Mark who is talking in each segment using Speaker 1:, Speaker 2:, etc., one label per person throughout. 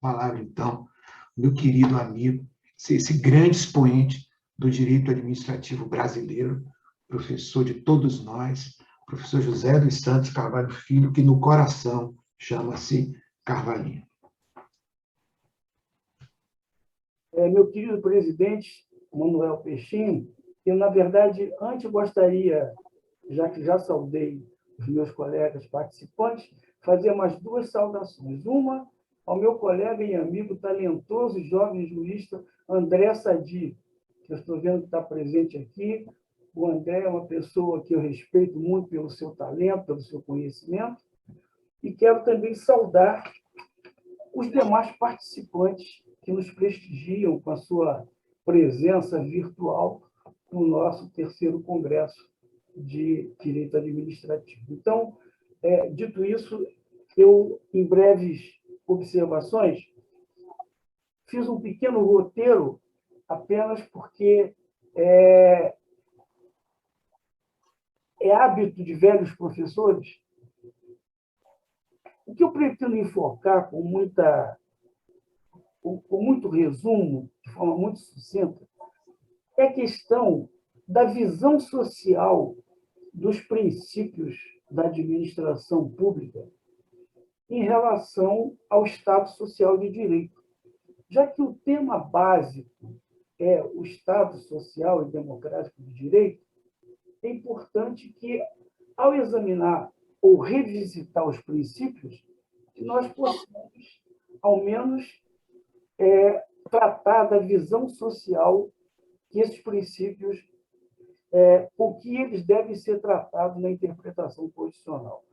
Speaker 1: palavra, então, meu querido amigo, esse grande expoente do direito administrativo brasileiro, professor de todos nós, professor José dos Santos Carvalho Filho, que no coração chama-se Carvalhinho.
Speaker 2: Meu querido presidente, Manuel Peixinho, eu, na verdade, antes gostaria, já que já saudei os meus colegas participantes, fazer mais duas saudações. Uma ao meu colega e amigo talentoso e jovem jurista André Sadi, que eu estou vendo que está presente aqui. O André é uma pessoa que eu respeito muito pelo seu talento, pelo seu conhecimento, e quero também saudar os demais participantes que nos prestigiam com a sua presença virtual no nosso terceiro Congresso de Direito Administrativo. Então, dito isso, eu, em breves observações, fiz um pequeno roteiro apenas porque é hábito de velhos professores. O que eu pretendo enfocar com muito resumo, de forma muito sucinta, é a questão da visão social dos princípios da administração pública em relação ao Estado Social de Direito. Já que o tema básico é o Estado Social e Democrático de Direito, é importante que, ao examinar ou revisitar os princípios, que nós possamos, ao menos, tratar da visão social que esses princípios, o que eles devem ser tratados na interpretação constitucional.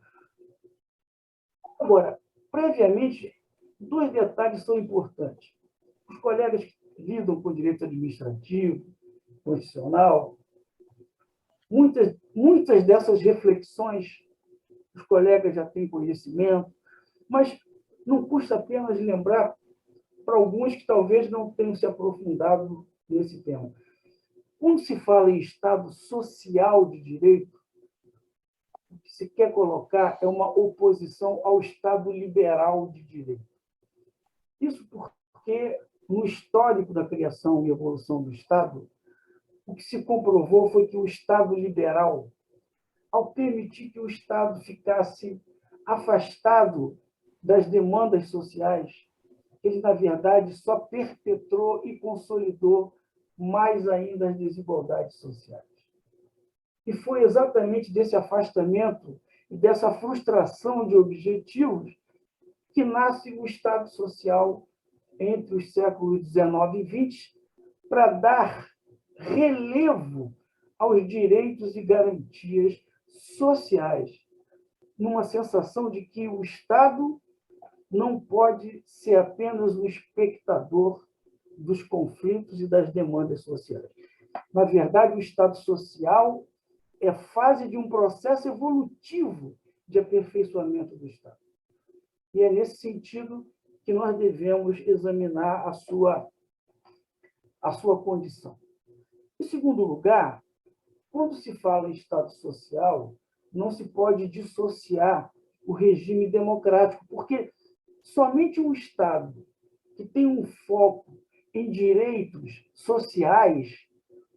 Speaker 2: Agora, previamente, dois detalhes são importantes. Os colegas que lidam com direito administrativo, constitucional, muitas dessas reflexões os colegas já têm conhecimento, mas não custa apenas lembrar para alguns que talvez não tenham se aprofundado nesse tema. Quando se fala em Estado social de direito, o que se quer colocar é uma oposição ao Estado liberal de direito. Isso porque, no histórico da criação e evolução do Estado, o que se comprovou foi que o Estado liberal, ao permitir que o Estado ficasse afastado das demandas sociais, ele, na verdade, só perpetrou e consolidou mais ainda as desigualdades sociais. E foi exatamente desse afastamento e dessa frustração de objetivos que nasce o Estado Social entre os séculos XIX e XX para dar relevo aos direitos e garantias sociais, numa sensação de que o Estado não pode ser apenas um espectador dos conflitos e das demandas sociais. Na verdade, o Estado social é fase de um processo evolutivo de aperfeiçoamento do Estado. E é nesse sentido que nós devemos examinar a sua condição. Em segundo lugar, quando se fala em Estado social, não se pode dissociar o regime democrático, porque somente um Estado que tem um foco em direitos sociais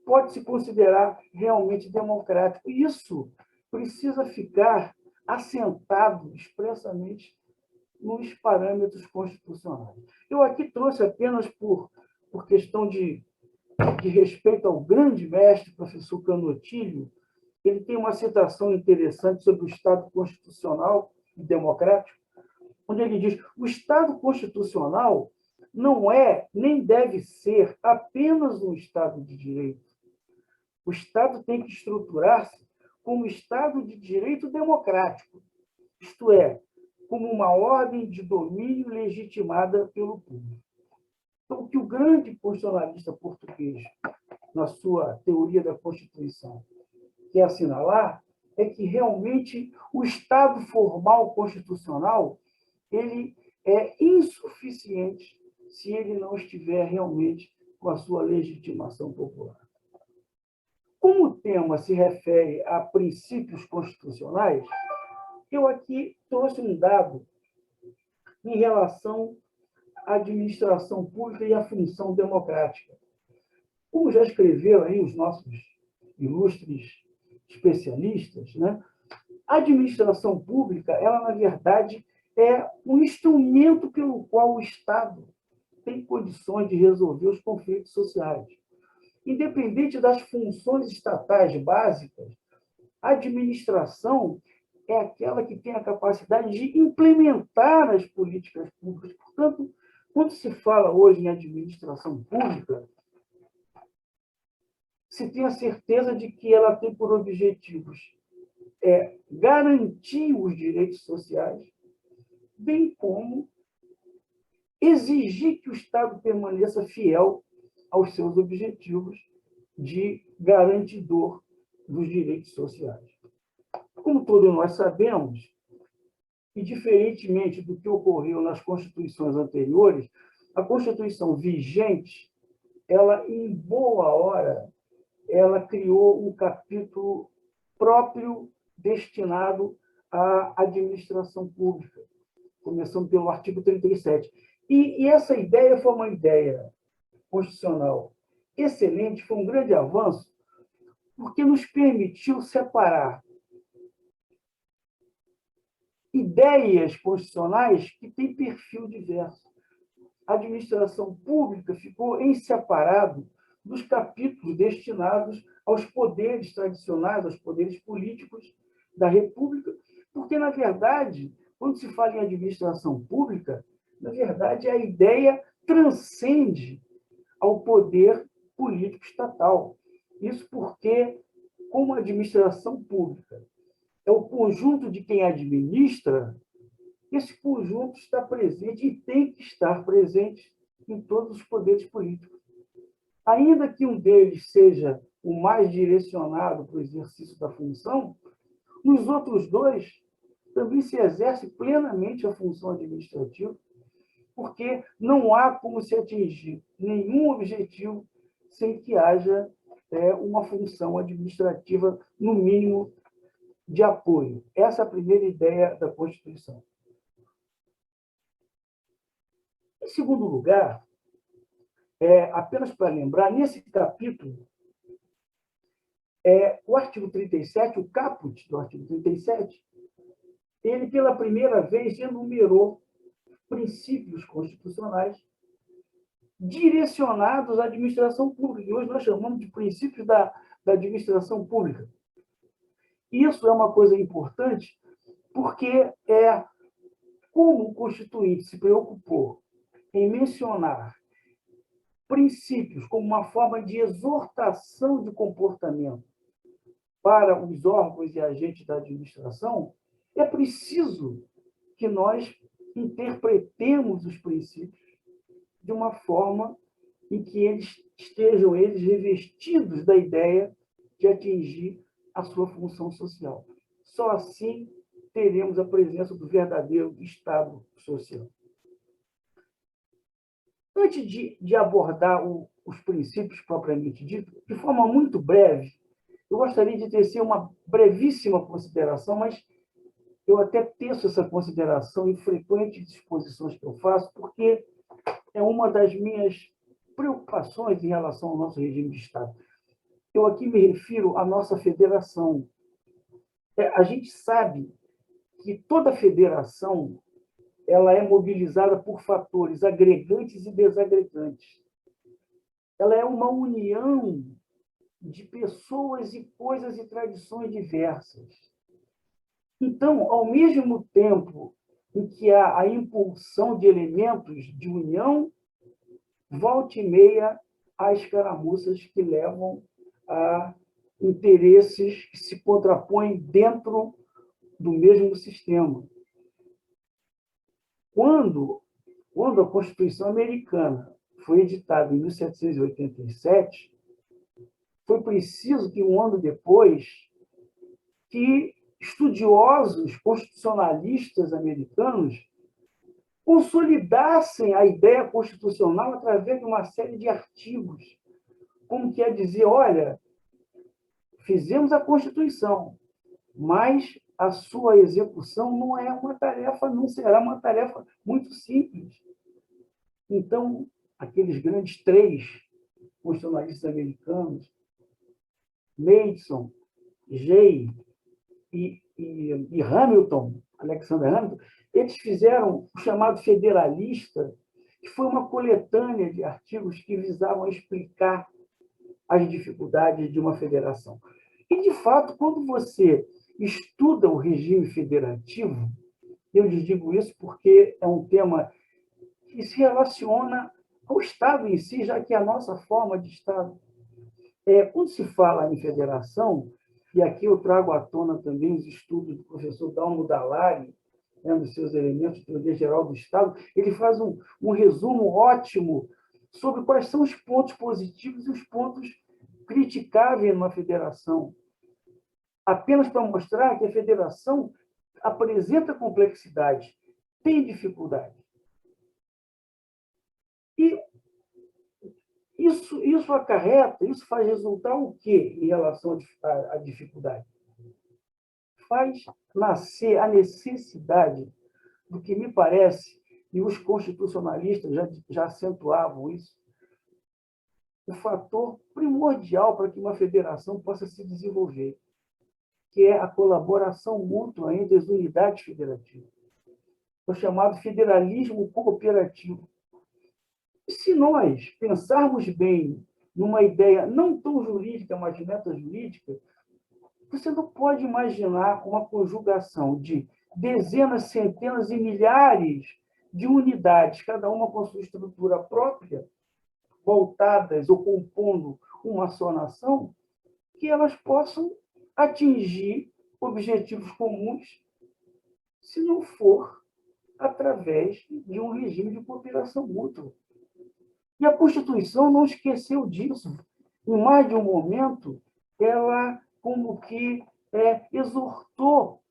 Speaker 2: pode se considerar realmente democrático. E isso precisa ficar assentado expressamente nos parâmetros constitucionais. Eu aqui trouxe apenas por questão de respeito ao grande mestre, professor Canotilho. Ele tem uma citação interessante sobre o Estado constitucional e democrático, onde ele diz: o Estado constitucional não é, nem deve ser, apenas um Estado de direito. O Estado tem que estruturar-se como Estado de direito democrático, isto é, como uma ordem de domínio legitimada pelo público. Então, o que o grande constitucionalista português, na sua teoria da Constituição, quer assinalar é que realmente o Estado formal constitucional ele é insuficiente se ele não estiver realmente com a sua legitimação popular. Como o tema se refere a princípios constitucionais, eu aqui trouxe um dado em relação a administração pública e a função democrática. Como já escreveram aí os nossos ilustres especialistas, né? A administração pública, ela, na verdade, é um instrumento pelo qual o Estado tem condições de resolver os conflitos sociais. Independente das funções estatais básicas, a administração é aquela que tem a capacidade de implementar as políticas públicas. Portanto, quando se fala hoje em administração pública, se tem a certeza de que ela tem por objetivos garantir os direitos sociais, bem como exigir que o Estado permaneça fiel aos seus objetivos de garantidor dos direitos sociais. Como todos nós sabemos, e diferentemente do que ocorreu nas constituições anteriores, a Constituição vigente, ela, em boa hora, ela criou um capítulo próprio destinado à administração pública, começando pelo artigo 37. E essa ideia foi uma ideia constitucional excelente, foi um grande avanço, porque nos permitiu separar ideias constitucionais que têm perfil diverso. A administração pública ficou em separado dos capítulos destinados aos poderes tradicionais, aos poderes políticos da República, porque, na verdade, quando se fala em administração pública, na verdade, a ideia transcende ao poder político estatal. Isso porque, como a administração pública é o conjunto de quem administra, esse conjunto está presente e tem que estar presente em todos os poderes políticos. Ainda que um deles seja o mais direcionado para o exercício da função, nos outros dois também se exerce plenamente a função administrativa, porque não há como se atingir nenhum objetivo sem que haja uma função administrativa, no mínimo, de apoio. Essa é a primeira ideia da Constituição. Em segundo lugar, apenas para lembrar, nesse capítulo, o artigo 37, o caput do artigo 37, ele, pela primeira vez, enumerou princípios constitucionais direcionados à administração pública, e hoje nós chamamos de princípios da administração pública. Isso é uma coisa importante, porque como o Constituinte se preocupou em mencionar princípios como uma forma de exortação de comportamento para os órgãos e agentes da administração, é preciso que nós interpretemos os princípios de uma forma em que eles estejam revestidos da ideia de atingir a sua função social. Só assim teremos a presença do verdadeiro Estado social. Antes de abordar os princípios propriamente ditos, de forma muito breve, eu gostaria de tecer uma brevíssima consideração, mas eu até teço essa consideração em frequentes exposições que eu faço, porque é uma das minhas preocupações em relação ao nosso regime de Estado. Eu aqui me refiro à nossa federação. A gente sabe que toda federação ela é mobilizada por fatores agregantes e desagregantes. Ela é uma união de pessoas e coisas e tradições diversas. Então, ao mesmo tempo em que há a impulsão de elementos de união, volta e meia há escaramuças que levam a interesses que se contrapõem dentro do mesmo sistema. Quando a Constituição Americana foi editada em 1787, foi preciso que, um ano depois, que estudiosos constitucionalistas americanos consolidassem a ideia constitucional através de uma série de artigos, como quer dizer, olha, fizemos a Constituição, mas a sua execução não será uma tarefa muito simples. Então, aqueles grandes três constitucionalistas americanos, Madison, Jay e Hamilton, Alexander Hamilton, eles fizeram o chamado Federalista, que foi uma coletânea de artigos que visavam explicar as dificuldades de uma federação. E, de fato, quando você estuda o regime federativo, eu lhes digo isso porque é um tema que se relaciona ao Estado em si, já que é a nossa forma de Estado. Quando se fala em federação, e aqui eu trago à tona também os estudos do professor Dalmo Dallari, dos seus elementos de teoria geral do Estado, ele faz um resumo ótimo sobre quais são os pontos positivos e os pontos criticáveis numa federação. Apenas para mostrar que a federação apresenta complexidade, tem dificuldade. E isso acarreta, isso faz resultar o quê em relação à dificuldade? Faz nascer a necessidade do que me parece, e os constitucionalistas já acentuavam isso, o fator primordial para que uma federação possa se desenvolver, que é a colaboração mútua entre as unidades federativas, o chamado federalismo cooperativo. E se nós pensarmos bem numa ideia não tão jurídica, mas metajurídica, você não pode imaginar uma conjugação de dezenas, centenas e milhares de unidades, cada uma com sua estrutura própria, voltadas ou compondo uma só nação, que elas possam atingir objetivos comuns, se não for através de um regime de cooperação mútua. E a Constituição não esqueceu disso. Em mais de um momento, ela como que exortou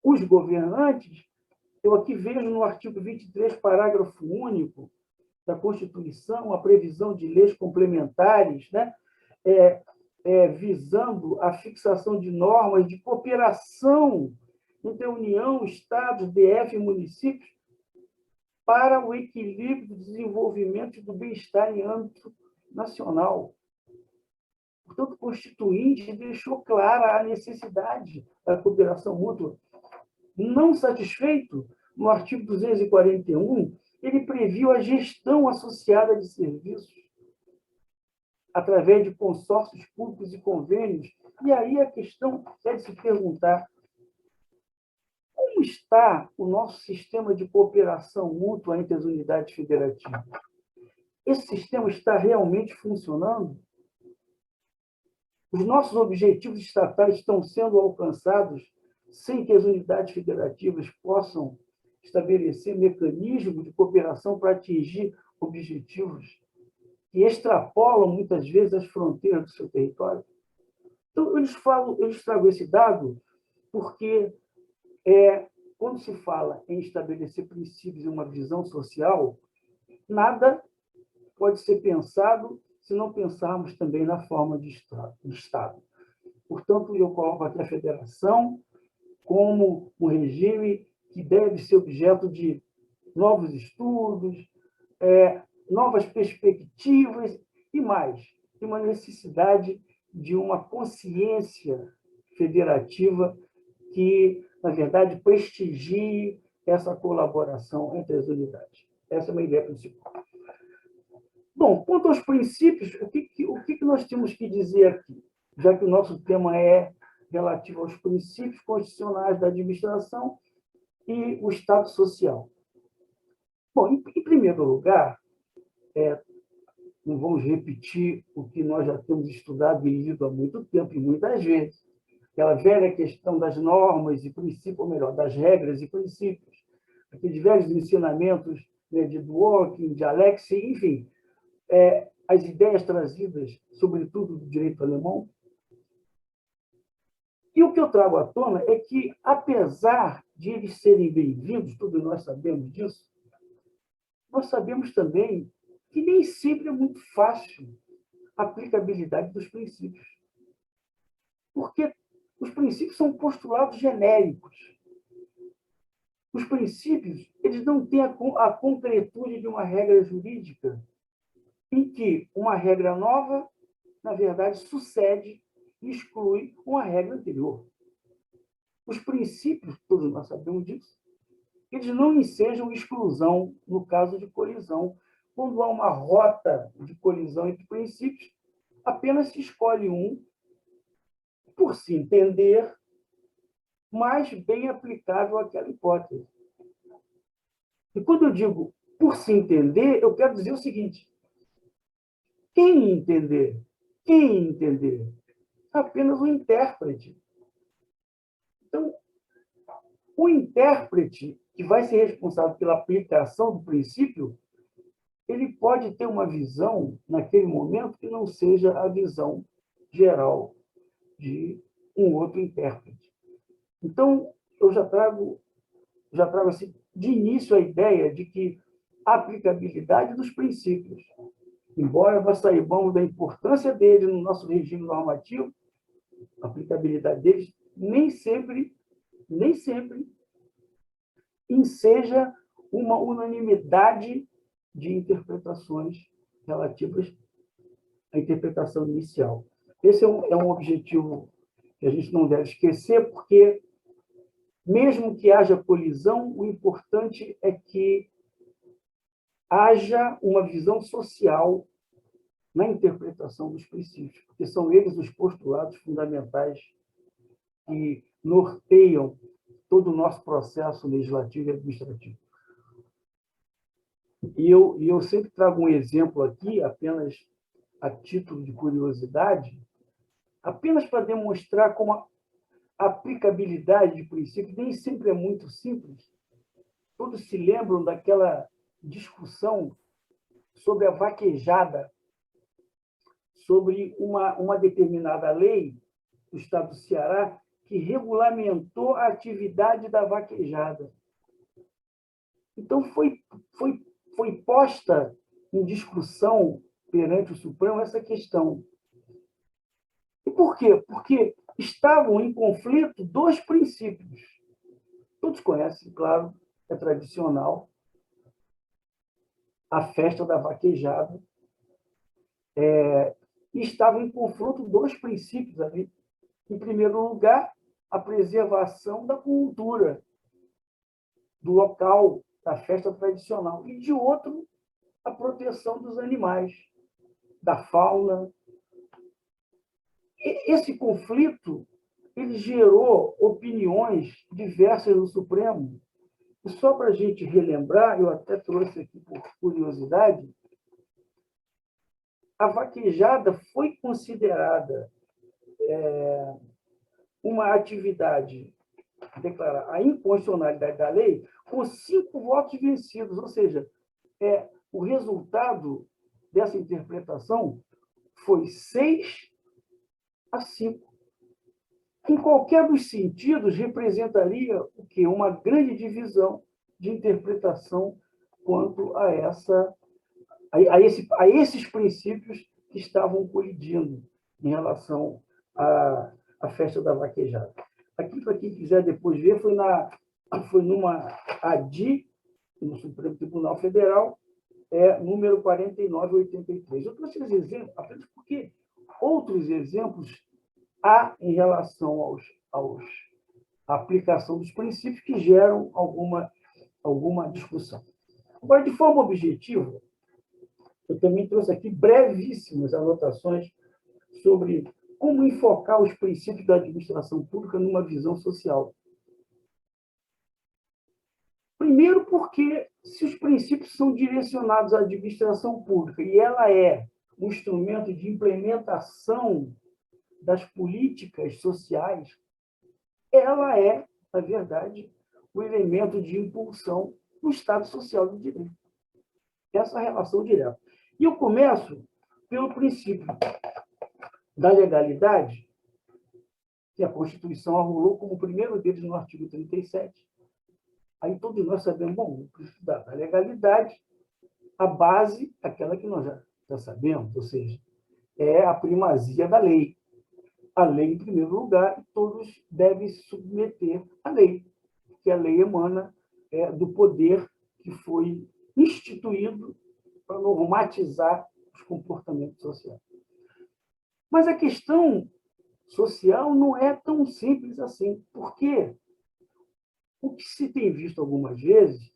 Speaker 2: os governantes. Eu aqui vejo no artigo 23, parágrafo único da Constituição, a previsão de leis complementares, né? Visando a fixação de normas de cooperação entre a União, Estados, DF e municípios para o equilíbrio do desenvolvimento e do bem-estar em âmbito nacional. Portanto, o Constituinte deixou clara a necessidade da cooperação mútua. Não satisfeito, no artigo 241, ele previu a gestão associada de serviços através de consórcios públicos e convênios. E aí a questão é de se perguntar como está o nosso sistema de cooperação mútua entre as unidades federativas? Esse sistema está realmente funcionando? Os nossos objetivos estatais estão sendo alcançados sem que as unidades federativas possam estabelecer mecanismos de cooperação para atingir objetivos que extrapolam, muitas vezes, as fronteiras do seu território? Então, eles tragam esse dado porque quando se fala em estabelecer princípios e uma visão social, nada pode ser pensado se não pensarmos também na forma de Estado. Portanto, eu coloco aqui a federação como um regime que deve ser objeto de novos estudos, novas perspectivas e mais, de uma necessidade de uma consciência federativa que, na verdade, prestigie essa colaboração entre as unidades. Essa é uma ideia principal. Bom, quanto aos princípios, o que nós temos que dizer aqui? Já que o nosso tema é relativo aos princípios constitucionais da administração e o Estado social. Bom, em primeiro lugar, não vamos repetir o que nós já temos estudado e lido há muito tempo e muitas vezes, aquela velha questão das normas e princípios, ou melhor, das regras e princípios, aqueles velhos ensinamentos, né, de Dworkin, de Alexei, enfim, as ideias trazidas, sobretudo do direito alemão. E o que eu trago à tona é que, apesar de eles serem bem-vindos, todos nós sabemos disso, nós sabemos também que nem sempre é muito fácil a aplicabilidade dos princípios. Porque os princípios são postulados genéricos. Os princípios, eles não têm a concretude de uma regra jurídica em que uma regra nova, na verdade, sucede e exclui uma regra anterior. Os princípios, todos nós sabemos disso, eles não ensejam exclusão no caso de colisão. Quando há uma rota de colisão entre princípios, apenas se escolhe um, por se entender, mais bem aplicável àquela hipótese. E quando eu digo por se entender, eu quero dizer o seguinte: quem entender? Quem entender? Apenas o intérprete. Então, o intérprete, que vai ser responsável pela aplicação do princípio, ele pode ter uma visão, naquele momento, que não seja a visão geral de um outro intérprete. Então, eu já trago assim, de início a ideia de que a aplicabilidade dos princípios, embora nós saibamos da importância deles no nosso regime normativo, a aplicabilidade deles nem sempre enseja uma unanimidade de interpretações relativas à interpretação inicial. Esse é um objetivo que a gente não deve esquecer, porque, mesmo que haja colisão, o importante é que haja uma visão social na interpretação dos princípios, porque são eles os postulados fundamentais que norteiam todo o nosso processo legislativo e administrativo. E eu sempre trago um exemplo aqui, apenas a título de curiosidade, apenas para demonstrar como a aplicabilidade de princípios nem sempre é muito simples. Todos se lembram daquela discussão sobre a vaquejada, sobre uma determinada lei do Estado do Ceará que regulamentou a atividade da vaquejada. Então, foi posta em discussão perante o Supremo essa questão. E por quê? Porque estavam em conflito dois princípios. Todos conhecem, claro, é tradicional, a festa da vaquejada. E estavam em confronto dois princípios ali. Em primeiro lugar, a preservação da cultura do local, da festa tradicional. E, de outro, a proteção dos animais, da fauna. E esse conflito ele gerou opiniões diversas no Supremo. E só para a gente relembrar, eu até trouxe aqui por curiosidade, a vaquejada foi considerada uma atividade, declarar a inconstitucionalidade da lei, com 5 votos vencidos, ou seja, o resultado dessa interpretação foi 6-5. Em qualquer dos sentidos, representaria o quê? Uma grande divisão de interpretação quanto a esses princípios que estavam colidindo em relação à festa da vaquejada. Aqui, para quem quiser depois ver, foi numa ADI, no Supremo Tribunal Federal, número 4983. Eu trouxe esse exemplo apenas porque outros exemplos há em relação à aplicação dos princípios que geram alguma discussão. Agora, de forma objetiva, eu também trouxe aqui brevíssimas anotações sobre como enfocar os princípios da administração pública numa visão social. Primeiro, porque se os princípios são direcionados à administração pública e ela é um instrumento de implementação das políticas sociais, ela é, na verdade, o elemento de impulsão do Estado Social do Direito. Essa relação direta. E eu começo pelo princípio da legalidade, que a Constituição arrolou como o primeiro deles no artigo 37. Aí todos nós sabemos, bom, o princípio da legalidade, a base, aquela que nós já sabemos, ou seja, é a primazia da lei. A lei em primeiro lugar, e todos devem se submeter à lei, porque a lei emana do poder que foi instituído para normatizar os comportamentos sociais. Mas a questão social não é tão simples assim, porque o que se tem visto algumas vezes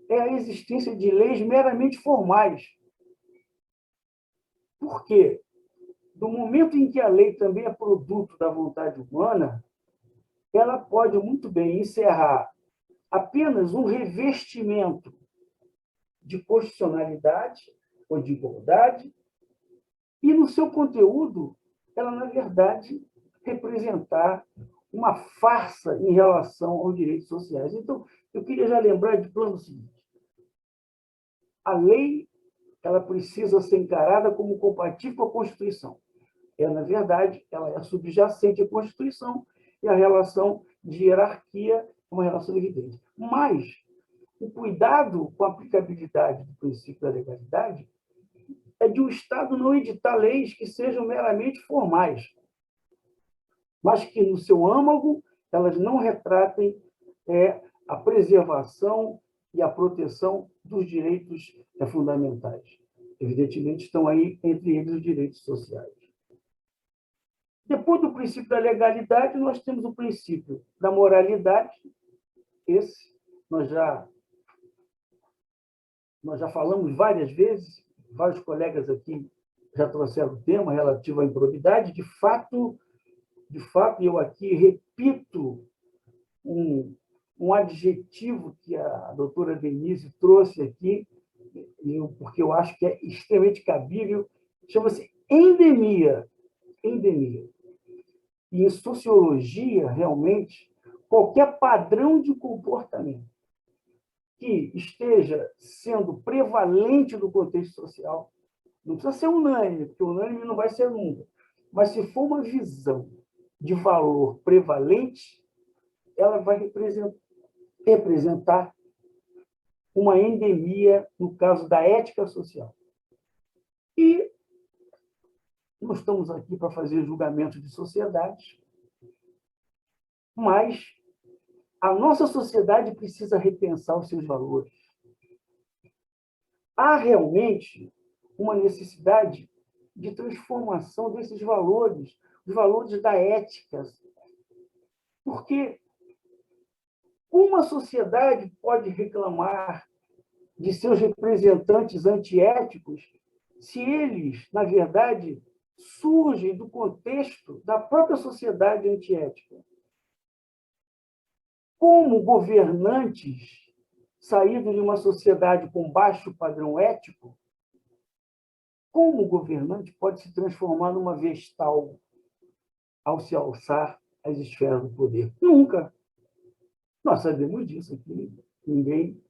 Speaker 2: é a existência de leis meramente formais. Por quê? Do momento em que a lei também é produto da vontade humana, ela pode muito bem encerrar apenas um revestimento de constitucionalidade ou de igualdade, e no seu conteúdo, ela, na verdade, representar uma farsa em relação aos direitos sociais. Então, eu queria já lembrar de plano seguinte. A lei ela precisa ser encarada como compatível com a Constituição. Na verdade, ela é subjacente à Constituição e a relação de hierarquia é uma relação evidente. Mas o cuidado com a aplicabilidade do princípio da legalidade é de o Estado não editar leis que sejam meramente formais, mas que, no seu âmago, elas não retratem a preservação e a proteção dos direitos fundamentais. Evidentemente, estão aí, entre eles, os direitos sociais. Depois do princípio da legalidade, nós temos o princípio da moralidade. Esse nós já falamos várias vezes, vários colegas aqui já trouxeram o tema relativo à improbidade. De fato, eu aqui repito um adjetivo que a doutora Denise trouxe aqui, porque eu acho que é extremamente cabível, chama-se endemia. Endemia. E em sociologia, realmente, qualquer padrão de comportamento que esteja sendo prevalente no contexto social, não precisa ser unânime, porque unânime não vai ser nunca, mas se for uma visão de valor prevalente, ela vai representar uma endemia, no caso da ética social. E nós estamos aqui para fazer julgamento de sociedade, mas a nossa sociedade precisa repensar os seus valores. Há realmente uma necessidade de transformação desses valores, os valores da ética. Porque uma sociedade pode reclamar de seus representantes antiéticos se eles, na verdade, surgem do contexto da própria sociedade antiética. Como governantes saídos de uma sociedade com baixo padrão ético, como o governante pode se transformar numa vestal ao se alçar às esferas do poder? Nunca. Nós sabemos disso aqui. Ninguém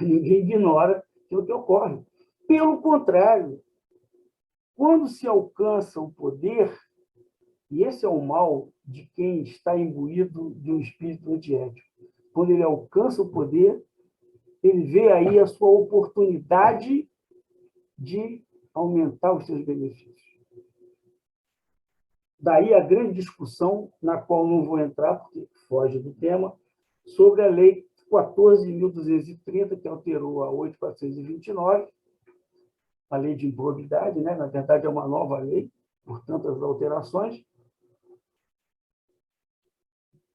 Speaker 2: ignora aquilo que ocorre. Pelo contrário, quando se alcança o poder, e esse é o mal de quem está imbuído de um espírito antiético, quando ele alcança o poder, ele vê aí a sua oportunidade de aumentar os seus benefícios. Daí a grande discussão, na qual não vou entrar, porque foge do tema, sobre a Lei 14.230, que alterou a 8.429, a Lei de Improbidade, né? Na verdade, é uma nova lei, por tantas alterações,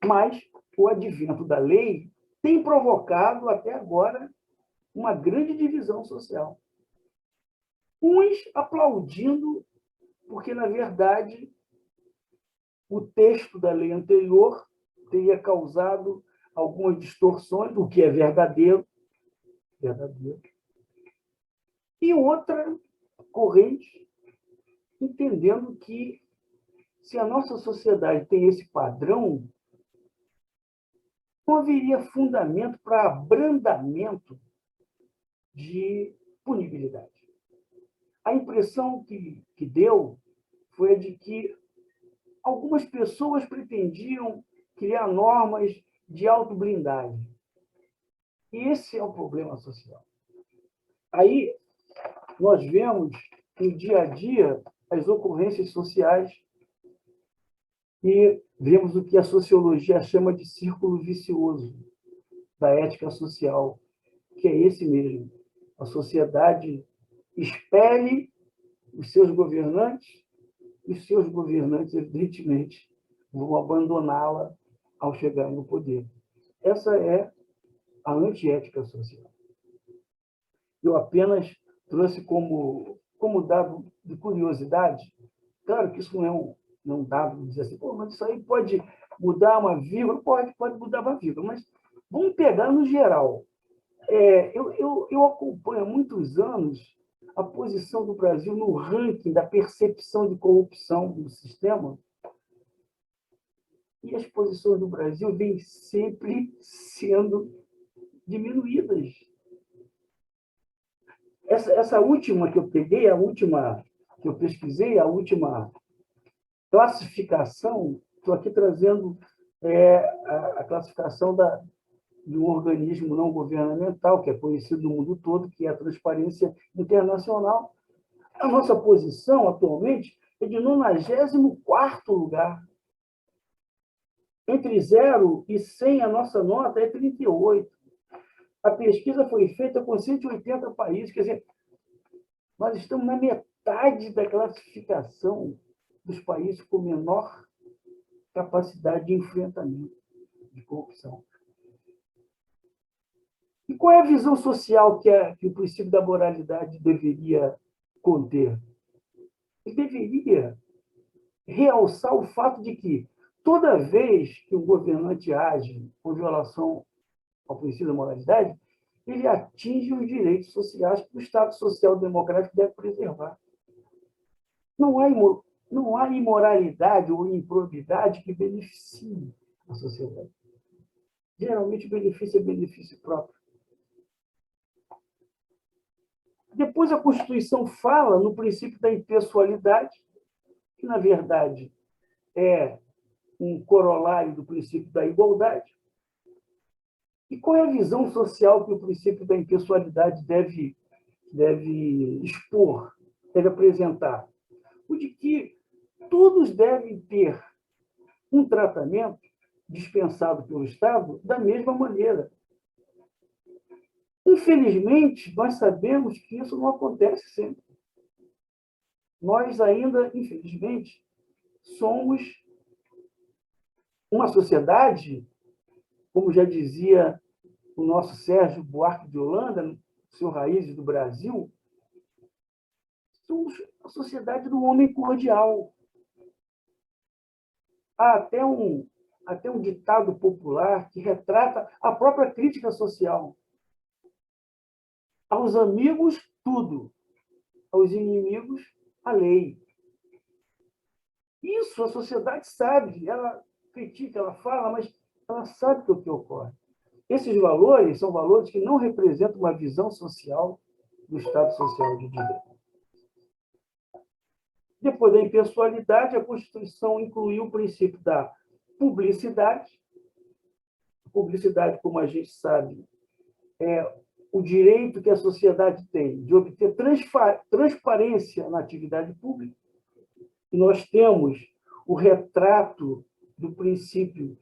Speaker 2: mas o advento da lei tem provocado, até agora, uma grande divisão social. Uns aplaudindo, porque, na verdade, o texto da lei anterior teria causado algumas distorções, o que é verdadeiro. E outra corrente entendendo que, se a nossa sociedade tem esse padrão, não haveria fundamento para abrandamento de punibilidade. A impressão que deu foi a de que algumas pessoas pretendiam criar normas de autoblindagem. E esse é o problema social. Aí nós vemos no dia a dia as ocorrências sociais e vemos o que a sociologia chama de círculo vicioso. da ética social, que é esse mesmo. A sociedade espelhe os seus governantes, e os seus governantes, evidentemente, vão abandoná-la ao chegar no poder. Essa é a antiética social. Eu apenas trouxe como dado de curiosidade. Claro que isso não é um dado de dizer assim, pô, mas isso aí pode mudar uma vírgula, pode mudar uma vírgula, mas vamos pegar no geral. Eu acompanho há muitos anos a posição do Brasil no ranking da percepção de corrupção do sistema, e as posições do Brasil vêm sempre sendo diminuídas. Essa última que eu peguei, a última que eu pesquisei, a última classificação, estou aqui trazendo a classificação de um organismo não governamental, que é conhecido no mundo todo, que é a Transparência Internacional. A nossa posição, atualmente, é de 94º lugar. Entre 0 e 100, a nossa nota é 38. A pesquisa foi feita com 180 países, quer dizer, nós estamos na metade da classificação dos países com menor capacidade de enfrentamento de corrupção. E qual é a visão social que o princípio da moralidade deveria conter? Ele deveria realçar o fato de que, toda vez que um governante age com violação ao princípio da moralidade, ele atinge os direitos sociais que o Estado Social Democrático deve preservar. Não há imoralidade ou improbidade que beneficie a sociedade. Geralmente, o benefício é benefício próprio. Depois, a Constituição fala no princípio da impessoalidade, que, na verdade, é um corolário do princípio da igualdade. E qual é a visão social que o princípio da impessoalidade deve expor, deve apresentar? O de que todos devem ter um tratamento dispensado pelo Estado da mesma maneira. Infelizmente, nós sabemos que isso não acontece sempre. Nós ainda, infelizmente, somos uma sociedade, como já dizia o nosso Sérgio Buarque de Holanda, no seu Raízes do Brasil, somos a sociedade do homem cordial. Há até um ditado popular que retrata a própria crítica social. Aos amigos, tudo. Aos inimigos, a lei. Isso a sociedade sabe. Ela critica, ela fala, mas ela sabe o que ocorre. Esses valores são valores que não representam uma visão social do Estado Social de Direito. Depois da impessoalidade, a Constituição incluiu o princípio da publicidade. A publicidade, como a gente sabe, é o direito que a sociedade tem de obter transparência na atividade pública. E nós temos o retrato do princípio,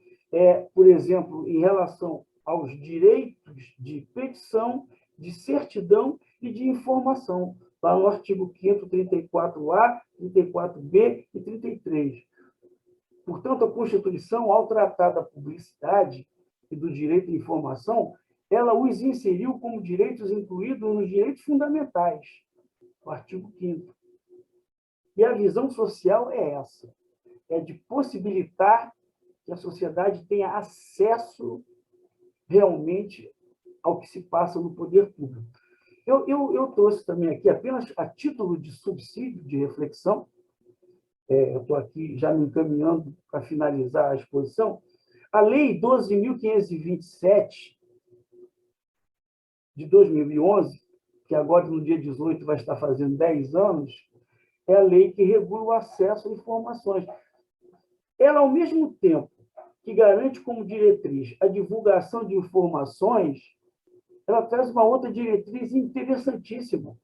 Speaker 2: por exemplo, em relação aos direitos de petição, de certidão e de informação, lá no artigo 5º, 34A, 34B e 33. Portanto, a Constituição, ao tratar da publicidade e do direito de informação, ela os inseriu como direitos incluídos nos direitos fundamentais, o artigo 5º. E a visão social é essa, é de possibilitar que a sociedade tenha acesso realmente ao que se passa no poder público. Eu trouxe também aqui, apenas a título de subsídio de reflexão, eu estou aqui já me encaminhando para finalizar a exposição, a Lei 12.527, de 2011, que agora, no dia 18, vai estar fazendo 10 anos, é a lei que regula o acesso a informações. Ela, ao mesmo tempo que garante como diretriz a divulgação de informações, ela traz uma outra diretriz interessantíssima,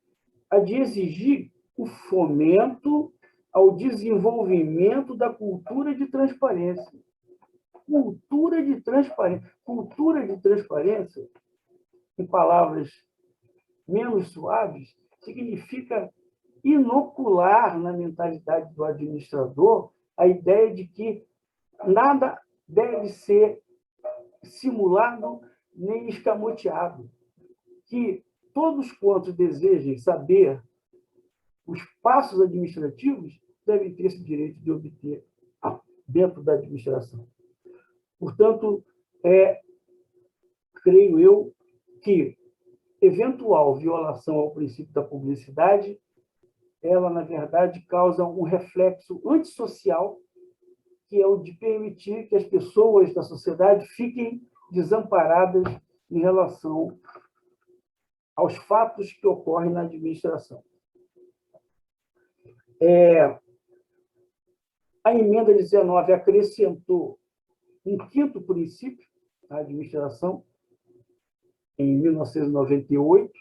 Speaker 2: a de exigir o fomento ao desenvolvimento da cultura de transparência. cultura de transparência. Cultura de transparência, em palavras menos suaves, significa inocular na mentalidade do administrador a ideia de que nada deve ser simulado nem escamoteado, que todos quantos desejem saber os passos administrativos devem ter esse direito de obter dentro da administração. Portanto, creio eu que eventual violação ao princípio da publicidade, ela, na verdade, causa um reflexo antissocial, que é o de permitir que as pessoas da sociedade fiquem desamparadas em relação aos fatos que ocorrem na administração. A emenda 19 acrescentou um quinto princípio à administração, em 1998,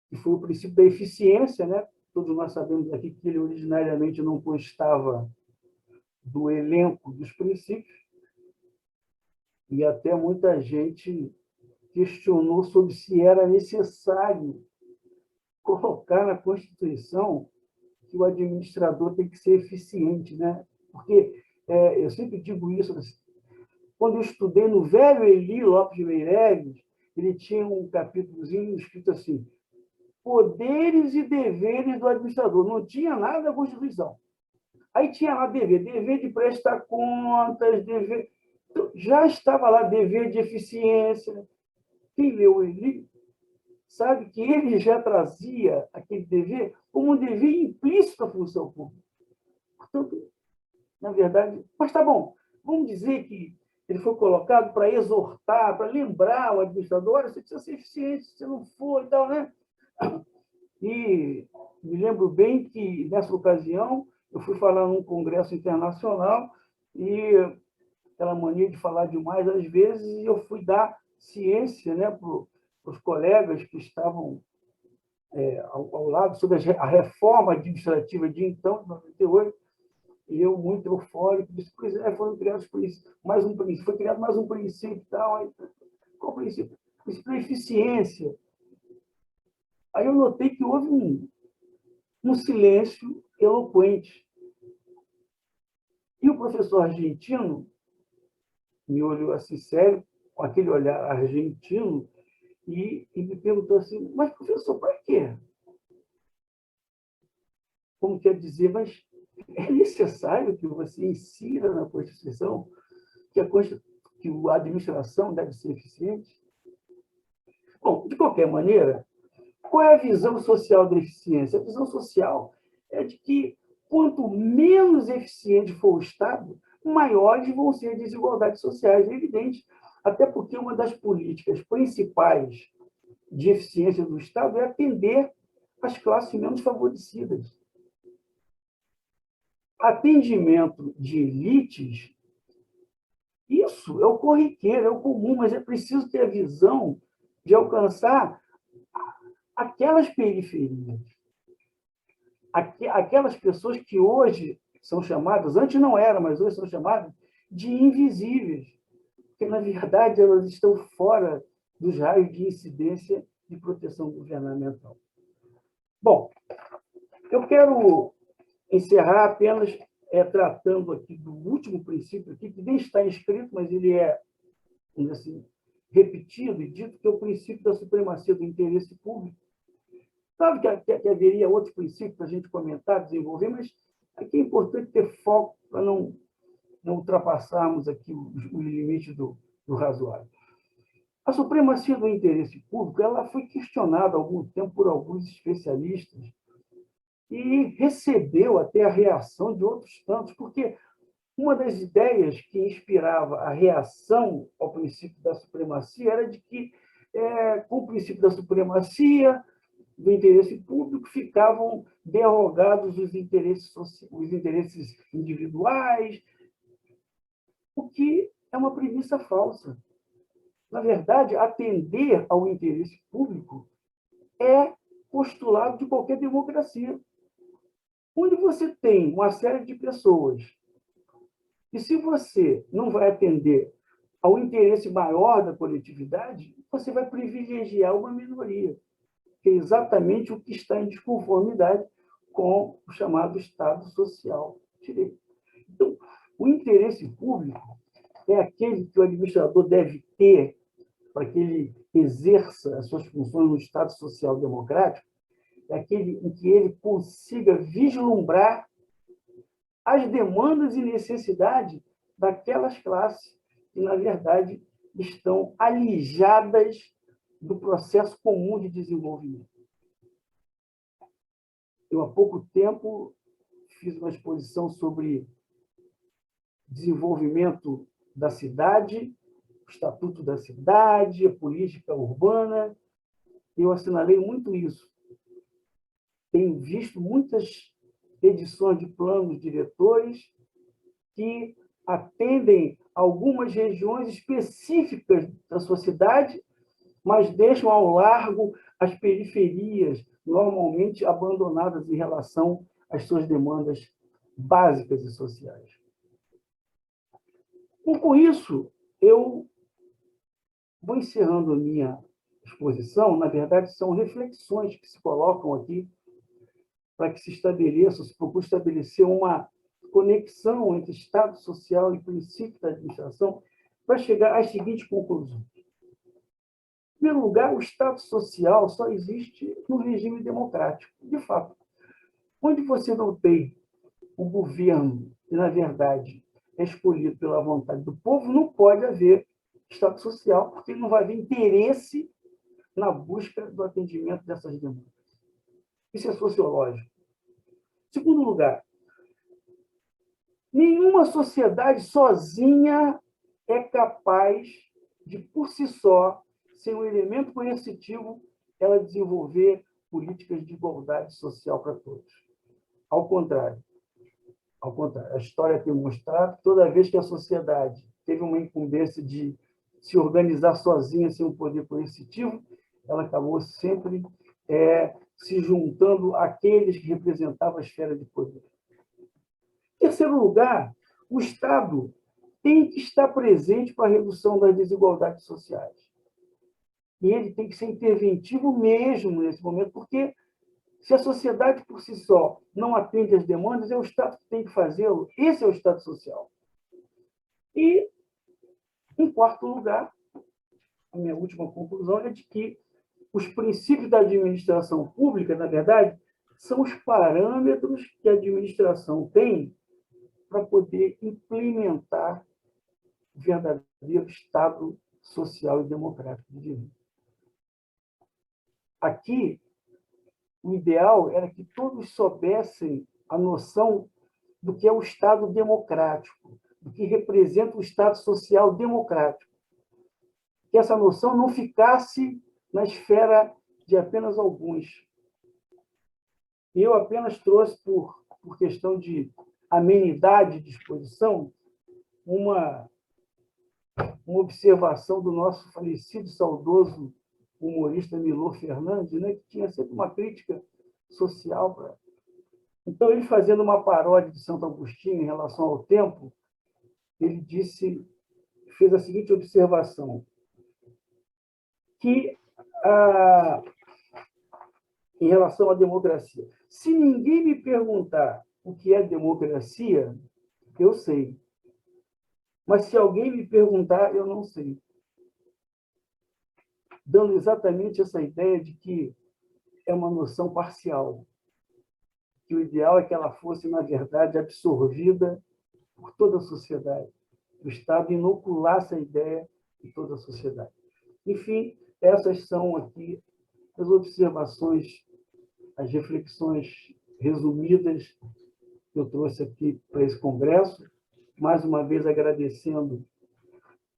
Speaker 2: que foi o princípio da eficiência, né? Todos nós sabemos aqui que ele originariamente não constava do elenco dos princípios, e até muita gente questionou sobre se era necessário colocar na Constituição que o administrador tem que ser eficiente, né? Porque eu sempre digo isso, quando eu estudei no velho Eli Lopes de Meireles, ele tinha um capítulozinho escrito assim: poderes e deveres do administrador. Não tinha nada na Constituição. Aí tinha lá dever de prestar contas, dever... Então, já estava lá dever de eficiência. Quem leu o Eli sabe que ele já trazia aquele dever como um dever implícito à função pública. Portanto, na verdade... Mas tá bom, vamos dizer que ele foi colocado para exortar, para lembrar o administrador: olha, você precisa ser eficiente, se você não for e tal, né? E me lembro bem que, nessa ocasião, eu fui falar num congresso internacional e aquela mania de falar demais às vezes, e eu fui dar ciência, né, para os colegas que estavam ao lado sobre a reforma administrativa de então, de 98, e eu, muito eufórico, disse: pois foram criados mais um princípio, foi criado mais um princípio e tal. Aí, qual princípio? O princípio da eficiência. Aí eu notei que houve um silêncio eloquente. E o professor argentino me olhou assim sério, com aquele olhar argentino, e me perguntou assim: mas, professor, para quê? Como quer dizer, mas é necessário que você insira na Constituição que a administração deve ser eficiente? Bom, de qualquer maneira, qual é a visão social da eficiência? A visão social é de que, quanto menos eficiente for o Estado, maiores vão ser as desigualdades sociais, é evidente. Até porque uma das políticas principais de eficiência do Estado é atender as classes menos favorecidas. Atendimento de elites, isso é o corriqueiro, é o comum, mas é preciso ter a visão de alcançar aquelas periferias, aquelas pessoas que hoje são chamadas, antes não eram, mas hoje são chamadas de invisíveis, porque, na verdade, elas estão fora dos raios de incidência de proteção governamental. Bom, eu quero encerrar apenas tratando aqui do último princípio, aqui, que nem está escrito, mas ele é, vamos dizer assim, repetido e dito, que é o princípio da supremacia do interesse público. Claro que haveria outros princípios para a gente comentar, desenvolver, mas aqui é importante ter foco para não ultrapassarmos aqui os limites do razoável. A supremacia do interesse público ela foi questionada há algum tempo por alguns especialistas e recebeu até a reação de outros tantos, porque uma das ideias que inspirava a reação ao princípio da supremacia era de que, com o princípio da supremacia do interesse público, ficavam derrogados os interesses individuais, o que é uma premissa falsa. Na verdade, atender ao interesse público é postulado de qualquer democracia. Onde você tem uma série de pessoas E se você não vai atender ao interesse maior da coletividade, você vai privilegiar uma minoria, que é exatamente o que está em desconformidade com o chamado Estado Social de Direito. Então, o interesse público é aquele que o administrador deve ter para que ele exerça as suas funções no Estado Social Democrático, é aquele em que ele consiga vislumbrar as demandas e necessidades daquelas classes que, na verdade, estão alijadas do processo comum de desenvolvimento. Eu, há pouco tempo, fiz uma exposição sobre desenvolvimento da cidade, o Estatuto da Cidade, a política urbana. Eu assinalei muito isso. Tenho visto muitas edições de planos diretores que atendem algumas regiões específicas da sociedade, mas deixam ao largo as periferias, normalmente abandonadas em relação às suas demandas básicas e sociais. E, com isso, eu vou encerrando a minha exposição. Na verdade, são reflexões que se colocam aqui para que se estabeleça, se procure estabelecer uma conexão entre Estado Social e princípio da administração para chegar às seguintes conclusões. Em primeiro lugar, o Estado Social só existe no regime democrático, de fato. Onde você não tem o governo, que, na verdade, é escolhido pela vontade do povo, não pode haver Estado Social, porque não vai haver interesse na busca do atendimento dessas demandas. Isso é sociológico. Segundo lugar, nenhuma sociedade sozinha é capaz de, por si só, sem um elemento coercitivo, ela desenvolver políticas de igualdade social para todos. Ao contrário, a história tem mostrado que toda vez que a sociedade teve uma incumbência de se organizar sozinha, sem um poder coercitivo, ela acabou sempre se juntando àqueles que representavam a esfera de poder. Em terceiro lugar, o Estado tem que estar presente para a redução das desigualdades sociais. E ele tem que ser interventivo mesmo nesse momento, porque se a sociedade por si só não atende às demandas, é o Estado que tem que fazê-lo. Esse é o Estado Social. E, em quarto lugar, a minha última conclusão é de que os princípios da administração pública, na verdade, são os parâmetros que a administração tem para poder implementar o verdadeiro Estado social e democrático de direito. Aqui, o ideal era que todos soubessem a noção do que é o Estado democrático, do que representa o Estado social democrático. Que essa noção não ficasse na esfera de apenas alguns. Eu apenas trouxe, por questão de amenidade de exposição, uma observação do nosso falecido, saudoso humorista Milor Fernandes, né, que tinha sempre uma crítica social. Então, ele, fazendo uma paródia de Santo Agostinho em relação ao tempo, ele fez a seguinte observação, que, em relação à democracia, se ninguém me perguntar o que é democracia, eu sei. Mas se alguém me perguntar, eu não sei. Dando exatamente essa ideia de que é uma noção parcial, que o ideal é que ela fosse, na verdade, absorvida por toda a sociedade. O Estado inoculasse a ideia de toda a sociedade. Enfim, essas são aqui as observações, as reflexões resumidas que eu trouxe aqui para esse congresso. Mais uma vez, agradecendo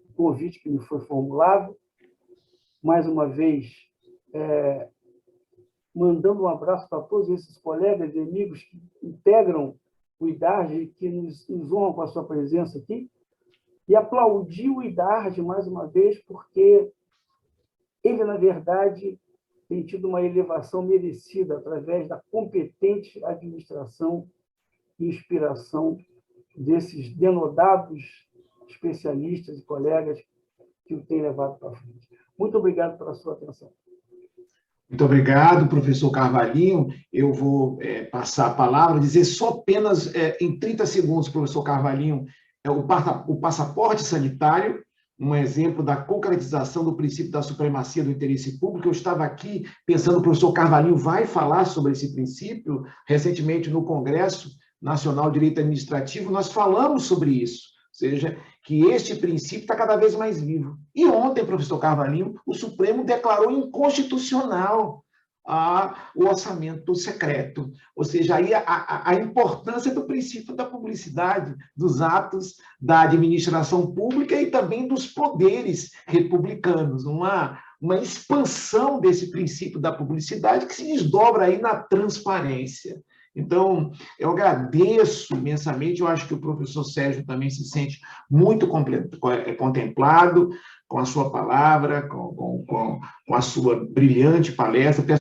Speaker 2: o convite que me foi formulado. Mais uma vez, mandando um abraço para todos esses colegas e amigos que integram o IDARJ, que nos honram com a sua presença aqui, e aplaudir o IDARJ mais uma vez, porque ele, na verdade, tem tido uma elevação merecida através da competente administração e inspiração desses denodados especialistas e colegas que o têm levado para frente. Muito obrigado pela sua atenção.
Speaker 1: Muito obrigado, professor Carvalhinho. Eu vou passar a palavra, dizer só apenas em 30 segundos, professor Carvalhinho, o passaporte sanitário, um exemplo da concretização do princípio da supremacia do interesse público. Eu estava aqui pensando, o professor Carvalhinho vai falar sobre esse princípio. Recentemente, no Congresso Nacional de Direito Administrativo, nós falamos sobre isso, ou seja, que este princípio está cada vez mais vivo. E ontem, professor Carvalhinho, o Supremo declarou inconstitucional o orçamento secreto, ou seja, aí a importância do princípio da publicidade, dos atos da administração pública e também dos poderes republicanos, uma expansão desse princípio da publicidade que se desdobra aí na transparência. Então, eu agradeço imensamente, eu acho que o professor Sérgio também se sente muito contemplado com a sua palavra, com a sua brilhante palestra.